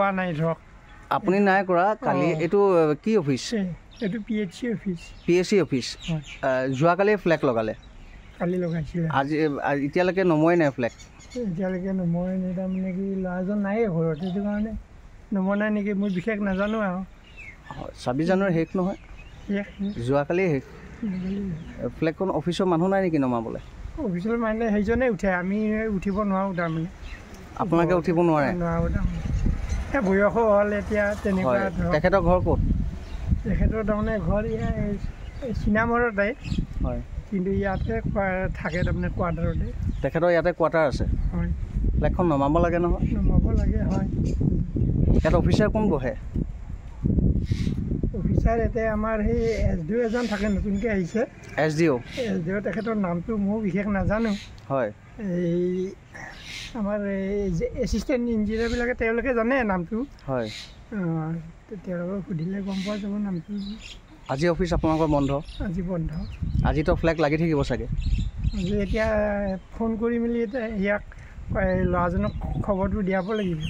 লোৱা নাই ধৰক আপুনি নাই কৰা কালি এইটো কি অফিচ এইটো PHC অফিচ PHC অফিচ যোৱাকালি ফ্লেগ লগালে কালি লগাইছিলে আজি এতিয়ালৈকে নমোৱাই নাই ফ্লেগ এতিয়ালৈকে নমোৱাই নাই তাৰমানে কি ল'ৰাজন নায়েই ঘৰত সেইটো কাৰণে নমোৱা নাই নেকি মই বিশেষ নাজানো আৰু 26 জানুৱাৰী শেষ নহয় যোৱাকালি শেষ ফ্লেগখন অফিচৰ মানুহ নাই নেকি নমাবলৈ অফিচৰ মানে সেইজনে উঠে আমি উঠিব নোৱাৰোঁ তাৰমানে আপোনালোকে উঠিব নোৱাৰে নোৱাৰোঁ তাৰমানে এই বয়সো হ'ল এতিয়া তেনেকুৱা তেখেতৰ ঘৰ ক'ত তেখেতৰ তাৰমানে ঘৰ চিনামৰতে হয় কিন্তু ইয়াতে থাকে তাৰমানে কোৱাৰ্টাৰতে তেখেতৰ ইয়াতে কোৱাৰ্টাৰ আছে হয় ফ্লেগখন নমাব লাগে নহয় নমাব লাগে হয় ইয়াত অফিচাৰ কোন বহে অফিচাৰ এতিয়া আমাৰ সেই SDO এজন থাকে নতুনকৈ আহিছে SDO তেখেতৰ নামটো মই বিশেষ নাজানো হয় এই আমাৰ এই এছিষ্টেণ্ট ইঞ্জিনিয়াৰবিলাকে তেওঁলোকে জানে নামটো হয় তেওঁলোকক সুধিলে গম পোৱা যাব নামটো আজি অফিচ আপোনালোকৰ বন্ধ আজি বন্ধ আজিতো ফ্লেগ লাগি থাকিব চাগে আজি এতিয়া ফোন কৰি মেলি ইয়াক ল'ৰাজনক খবৰটো দিয়াব লাগিব